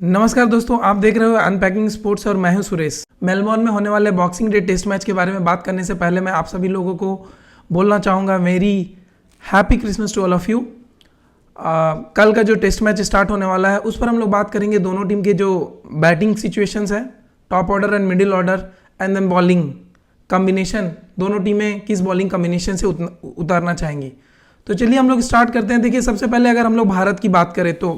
नमस्कार दोस्तों, आप देख रहे हो अनपैकिंग स्पोर्ट्स और मैं हूं सुरेश। मेलबोर्न में होने वाले बॉक्सिंग डे टेस्ट मैच के बारे में बात करने से पहले मैं आप सभी लोगों को बोलना चाहूँगा मेरी happy Christmas to all of you. कल का जो टेस्ट मैच स्टार्ट होने वाला है उस पर हम लोग बात करेंगे दोनों टीम के जो बैटिंग सिचुएशंस है, top order and middle order and then bowling combination, दोनों टीमें किस बॉलिंग कम्बिनेशन से उतारना चाहेंगी। तो चलिए हम लोग स्टार्ट करते हैं। देखिए, सबसे पहले अगर हम लोग भारत की बात करें तो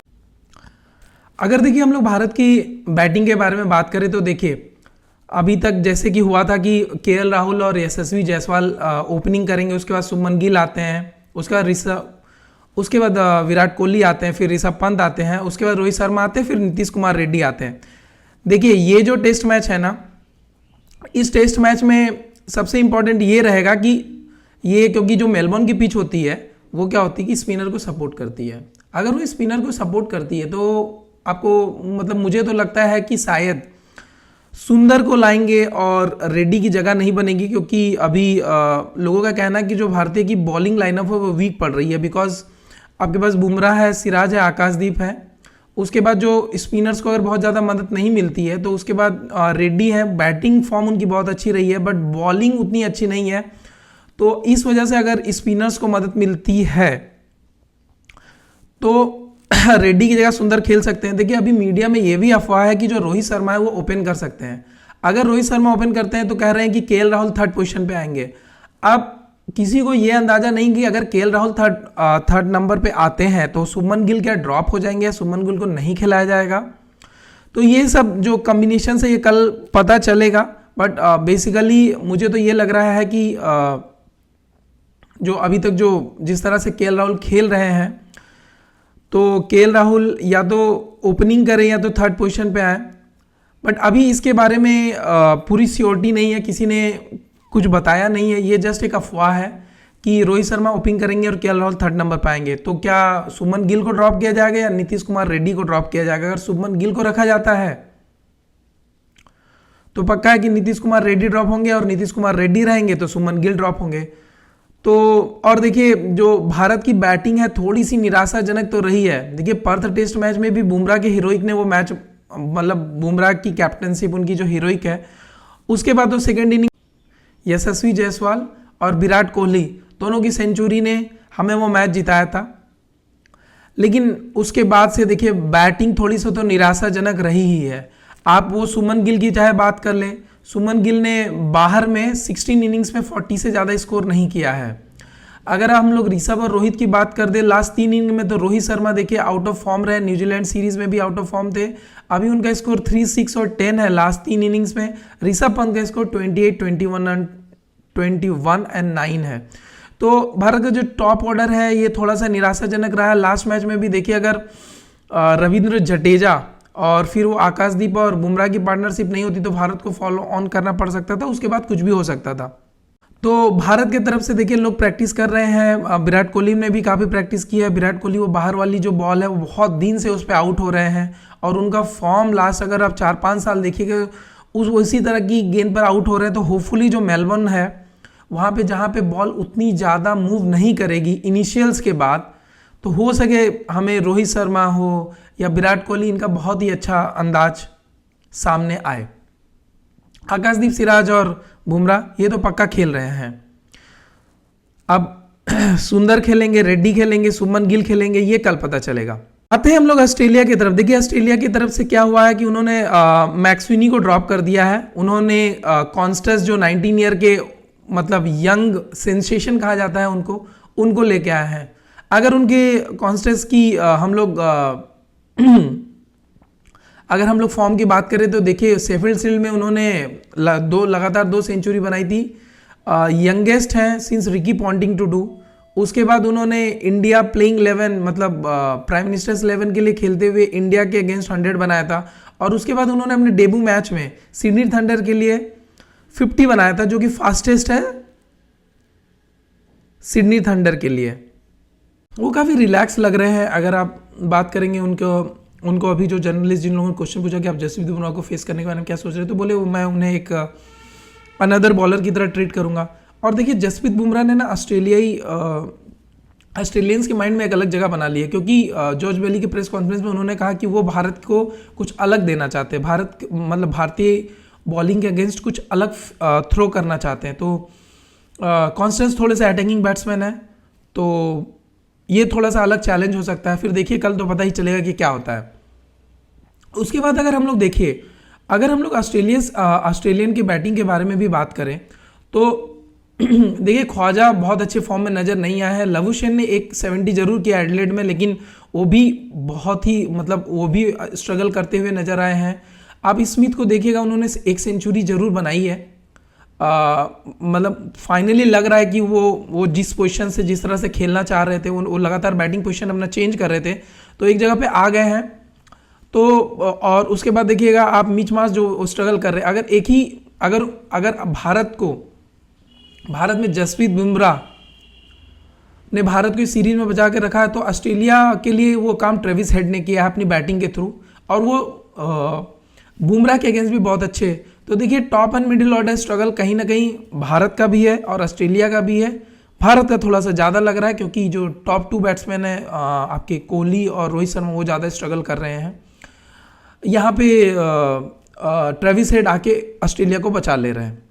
देखिए हम लोग भारत की बैटिंग के बारे में बात करें तो देखिए अभी तक जैसे कि हुआ था कि केएल राहुल और यशस्वी जायसवाल ओपनिंग करेंगे, उसके बाद शुभमन गिल आते हैं, उसके बाद विराट कोहली आते हैं, फिर ऋषभ पंत आते हैं, उसके बाद रोहित शर्मा आते हैं, फिर नीतीश कुमार रेड्डी आते हैं। देखिए ये जो टेस्ट मैच है ना, इस टेस्ट मैच में सबसे इंपॉर्टेंट ये रहेगा कि ये क्योंकि जो मेलबोर्न की पिच होती है वो क्या होती है कि स्पिनर को सपोर्ट करती है। अगर वो स्पिनर को सपोर्ट करती है तो आपको मतलब मुझे तो लगता है कि शायद सुंदर को लाएंगे और रेड्डी की जगह नहीं बनेगी, क्योंकि अभी लोगों का कहना है कि जो भारतीय की बॉलिंग लाइनअप है वो वीक पड़ रही है। बिकॉज आपके पास बुमराह है, सिराज है, आकाशदीप है, उसके बाद जो स्पिनर्स को अगर बहुत ज़्यादा मदद नहीं मिलती है तो उसके बाद रेड्डी है। बैटिंग फॉर्म उनकी बहुत अच्छी रही है बट बॉलिंग उतनी अच्छी नहीं है, तो इस वजह से अगर स्पिनर्स को मदद मिलती है तो रेड्डी की जगह सुंदर खेल सकते हैं। देखिए अभी मीडिया में ये भी अफवाह है कि जो रोहित शर्मा है वो ओपन कर सकते हैं। अगर रोहित शर्मा ओपन करते हैं तो कह रहे हैं कि केएल राहुल थर्ड पोजीशन पे आएंगे। अब किसी को ये अंदाजा नहीं कि अगर केएल राहुल थर्ड नंबर पे आते हैं तो शुभमन गिल क्या ड्रॉप हो जाएंगे या शुभमन गिल को नहीं खिलाया जाएगा। तो ये सब जो कॉम्बिनेशन है ये कल पता चलेगा। बट बेसिकली मुझे तो ये लग रहा है कि जो अभी तक जो जिस तरह से केएल राहुल खेल रहे हैं तो केएल राहुल या तो ओपनिंग करें या तो थर्ड पोजीशन पे आए। बट अभी इसके बारे में पूरी श्योरिटी नहीं है, किसी ने कुछ बताया नहीं है, ये जस्ट एक अफवाह है कि रोहित शर्मा ओपनिंग करेंगे और केएल राहुल थर्ड नंबर पे आएंगे। तो क्या शुभमन गिल को ड्रॉप किया जाएगा या नीतीश कुमार रेड्डी को ड्रॉप किया जाएगा? अगर शुभमन गिल को रखा जाता है तो पक्का है कि नीतीश कुमार रेड्डी ड्रॉप होंगे, और नीतीश कुमार रेड्डी रहेंगे तो शुभमन गिल ड्रॉप होंगे। तो और देखिए जो भारत की बैटिंग है थोड़ी सी निराशाजनक तो रही है। देखिए पर्थ टेस्ट मैच में भी बुमराह के हीरोइक ने वो मैच, मतलब बुमराह की कैप्टनशिप उनकी जो हीरोइक है, उसके बाद तो सेकेंड इनिंग यशस्वी जायसवाल और विराट कोहली दोनों की सेंचुरी ने हमें वो मैच जिताया था। लेकिन उसके बाद से देखिए बैटिंग थोड़ी सी तो निराशाजनक रही ही है। आप वो शुभमन गिल की चाहे बात कर लें, शुभमन गिल ने बाहर में 16 इनिंग्स में 40 से ज़्यादा स्कोर नहीं किया है। अगर हम लोग ऋषभ और रोहित की बात कर दे, लास्ट 3 इनिंग में तो रोहित शर्मा देखिए आउट ऑफ फॉर्म रहे, न्यूजीलैंड सीरीज में भी आउट ऑफ फॉर्म थे। अभी उनका स्कोर 3, 6 और 10 है लास्ट 3 इनिंग्स में। ऋषभ पंत का स्कोर 28, 21 एंड 9 है। तो भारत का जो टॉप ऑर्डर है ये थोड़ा सा निराशाजनक रहा है। लास्ट मैच में भी देखिए अगर रविंद्र जडेजा और फिर वो आकाशदीप और बुमराह की पार्टनरशिप नहीं होती तो भारत को फॉलो ऑन करना पड़ सकता था, उसके बाद कुछ भी हो सकता था। तो भारत की तरफ से देखिए लोग प्रैक्टिस कर रहे हैं। विराट कोहली ने भी काफ़ी प्रैक्टिस की है। विराट कोहली वो बाहर वाली जो बॉल है वो बहुत दिन से उस पर आउट हो रहे हैं, और उनका फॉर्म लास्ट अगर आप 4-5 साल देखिएगा उसी तरह की गेंद पर आउट हो रहे हैं। तो होपफुली जो मेलबोर्न है वहाँ पे जहाँ पे बॉल उतनी ज़्यादा मूव नहीं करेगी इनिशियल्स के बाद, तो हो सके हमें रोहित शर्मा हो या विराट कोहली, इनका बहुत ही अच्छा अंदाज सामने आए। आकाशदीप, सिराज और बुमराह ये तो पक्का खेल रहे हैं। अब सुंदर खेलेंगे, रेड्डी खेलेंगे, शुभमन गिल खेलेंगे, ये कल पता चलेगा। आते हैं हम लोग ऑस्ट्रेलिया की तरफ। देखिए ऑस्ट्रेलिया की तरफ से क्या हुआ है कि उन्होंने मैक्सविनी को ड्रॉप कर दिया है। उन्होंने कॉन्स्टेंस जो 19 ईयर के मतलब यंग सेंसेशन कहा जाता है उनको लेके आए हैं। अगर उनके कॉन्स्टेंस की अगर हम लोग फॉर्म की बात करें तो देखिए शेफील्ड शील्ड में उन्होंने लगातार 2 सेंचुरी बनाई थी। यंगेस्ट हैं since Ricky Ponting to do. उसके बाद उन्होंने इंडिया प्लेइंग 11 मतलब प्राइम मिनिस्टर्स 11 के लिए खेलते हुए इंडिया के अगेंस्ट 100 बनाया था, और उसके बाद उन्होंने अपने डेब्यू मैच में सिडनी थंडर के लिए 50 बनाया था, जो कि फास्टेस्ट है सिडनी थंडर के लिए। वो काफ़ी रिलैक्स लग रहे हैं। अगर आप बात करेंगे उनको अभी जो जर्नलिस्ट जिन लोगों ने क्वेश्चन पूछा कि आप जसप्रीत बुमराह को फेस करने के बारे में क्या सोच रहे हैं, तो बोले मैं उन्हें एक अनदर बॉलर की तरह ट्रीट करूंगा। और देखिए जसप्रीत बुमराह ने ना ऑस्ट्रेलियाई ऑस्ट्रेलियंस के माइंड में एक अलग जगह बना ली है, क्योंकि जॉर्ज बेली के प्रेस कॉन्फ्रेंस में उन्होंने कहा कि वो भारत को कुछ अलग देना चाहते हैं, मतलब भारतीय बॉलिंग के अगेंस्ट कुछ अलग थ्रो करना चाहते हैं। तो कॉन्स्टेंस थोड़े से अटैकिंग बैट्समैन है, तो ये थोड़ा सा अलग चैलेंज हो सकता है। फिर देखिए कल तो पता ही चलेगा कि क्या होता है। उसके बाद अगर हम लोग देखिए, अगर हम लोग ऑस्ट्रेलियन की बैटिंग के बारे में भी बात करें तो देखिए ख्वाजा बहुत अच्छे फॉर्म में नज़र नहीं आया है। लवुशेन ने एक 70 जरूर किया एडिलेड में, लेकिन वो भी बहुत ही मतलब वो भी स्ट्रगल करते हुए नजर आए हैं। आप स्मिथ को देखिएगा, उन्होंने एक सेंचुरी जरूर बनाई है। मतलब फाइनली लग रहा है कि वो जिस पोजीशन से जिस तरह से खेलना चाह रहे थे, वो लगातार बैटिंग पोजीशन अपना चेंज कर रहे थे, तो एक जगह पे आ गए हैं। तो और उसके बाद देखिएगा आप मिच मार्श जो स्ट्रगल कर रहे हैं, अगर भारत में जसप्रीत बुमराह ने भारत को इस सीरीज में बचा के रखा है, तो ऑस्ट्रेलिया के लिए वो काम ट्रेविस हेड ने किया है अपनी बैटिंग के थ्रू, और वो बुमराह के अगेंस्ट भी बहुत अच्छे। तो देखिए top and middle order struggle कहीं ना कहीं भारत का भी है और ऑस्ट्रेलिया का भी है। भारत का थोड़ा सा ज़्यादा लग रहा है, क्योंकि जो टॉप 2 बैट्समैन है आपके कोहली और रोहित शर्मा, वो ज़्यादा स्ट्रगल कर रहे हैं। यहाँ पे ट्रेविस हेड आके ऑस्ट्रेलिया को बचा ले रहे हैं।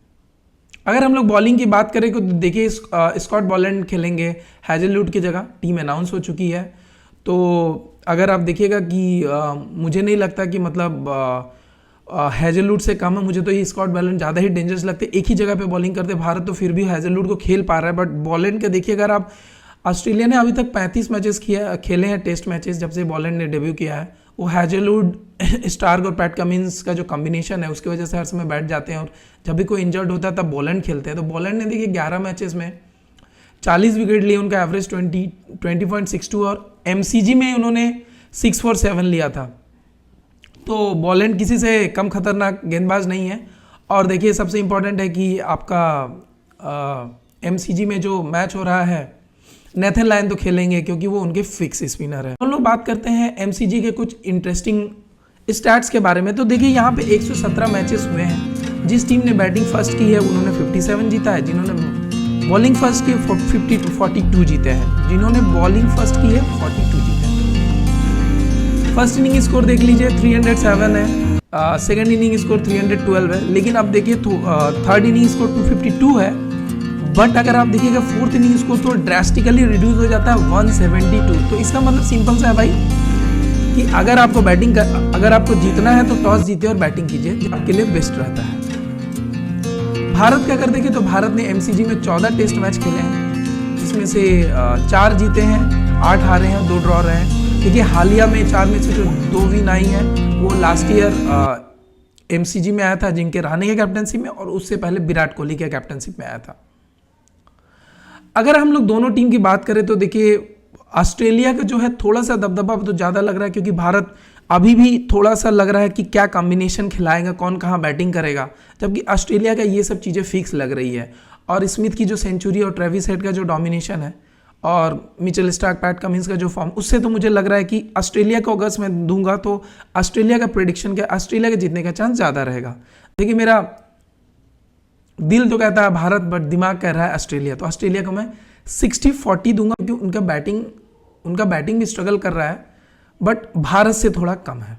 अगर हम लोग बॉलिंग की बात करें तो देखिए स्कॉट बॉलैंड खेलेंगे हैजलवुड की जगह, टीम अनाउंस हो चुकी है। तो अगर आप देखिएगा कि मुझे नहीं लगता कि मतलब हैजलवुड से कम है, मुझे तो ये स्कॉट बॉलैंड ज़्यादा ही डेंजरस लगते। एक ही जगह पे बॉलिंग करते भारत, तो फिर भी हैजलवुड को खेल पा रहा है। बट बॉलैंड के देखिए, अगर आप ऑस्ट्रेलिया ने अभी तक 35 मैचेस खेले हैं, टेस्ट मैचेस, जब से बॉलैंड ने डेब्यू किया है। वो हैजलवुड, स्टार्क और पैट कमिंस का जो कॉम्बिनेशन है, उसकी वजह से हर समय बैठ जाते हैं, और जब भी कोई इंजर्ड होता है तब बॉलैंड खेलते हैं। तो बॉलैंड ने देखिए 11 मैचेस में 40 विकेट लिए, उनका एवरेज 20.62, और एमसीजी में उन्होंने 647 लिया था। तो बॉलैंड किसी से कम खतरनाक गेंदबाज नहीं है। और देखिए सबसे इंपॉर्टेंट है कि आपका एमसीजी में जो मैच हो रहा है, नेथन लायन तो खेलेंगे क्योंकि वो उनके फिक्स स्पिनर है। हम लोग बात करते हैं एमसीजी के कुछ इंटरेस्टिंग स्टैट्स के बारे में। तो देखिए यहाँ पे 117 मैचेस हुए हैं। जिस टीम ने बैटिंग फर्स्ट की है उन्होंने 57 जीता है, जिन्होंने बॉलिंग फर्स्ट की 42 जीते हैं, जिन्होंने बॉलिंग फर्स्ट की है 42 जीते हैं। फर्स्ट इनिंग स्कोर देख लीजिए 307 है, सेकेंड इनिंग स्कोर 312 है, लेकिन अब देखिए थर्ड इनिंग स्कोर 252 है। बट अगर आप देखिएगा फोर्थ इनिंग स्कोर तो ड्रास्टिकली रिड्यूस हो जाता है 172। तो इसका मतलब सिंपल सा है भाई कि अगर आपको जीतना है तो टॉस जीते और बैटिंग कीजिए, आपके लिए बेस्ट रहता है। भारत का अगर देखें तो भारत ने एमसीजी में 14 टेस्ट मैच खेले हैं, जिसमें से 4 जीते हैं, 8 हारे हैं, 2 ड्रॉ रहे हैं। देखिए हालिया में 4 में से जो 2 विन आई हैं वो लास्ट ईयर एमसीजी में आया था जिनके रहाणे के कैप्टनशिप में, और उससे पहले विराट कोहली के कैप्टनशिप में आया था। अगर हम लोग दोनों टीम की बात करें तो देखिए ऑस्ट्रेलिया का जो है थोड़ा सा दबदबा तो ज़्यादा लग रहा है, क्योंकि भारत अभी भी थोड़ा सा लग रहा है कि क्या कॉम्बिनेशन खिलाएगा, कौन कहाँ बैटिंग करेगा, जबकि ऑस्ट्रेलिया का ये सब चीज़ें फिक्स लग रही है। और स्मिथ की जो सेंचुरी और ट्रेविस हेड का जो डोमिनेशन है और मिचेल स्टार्क, पैट कमिंस का जो फॉर्म, उससे तो मुझे लग रहा है कि ऑस्ट्रेलिया को अगर मैं दूंगा तो ऑस्ट्रेलिया का प्रेडिक्शन क्या, ऑस्ट्रेलिया के जीतने का चांस ज़्यादा रहेगा। देखिए मेरा दिल तो कहता है भारत, बट दिमाग कह रहा है ऑस्ट्रेलिया, तो ऑस्ट्रेलिया को मैं 60-40 दूंगा, क्योंकि उनका बैटिंग भी स्ट्रगल कर रहा है, बट भारत से थोड़ा कम है।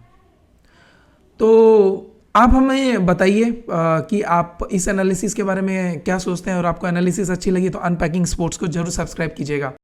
तो आप हमें बताइए कि आप इस एनालिसिस के बारे में क्या सोचते हैं, और आपको एनालिसिस अच्छी लगी तो अनपैकिंग स्पोर्ट्स को जरूर सब्सक्राइब कीजिएगा।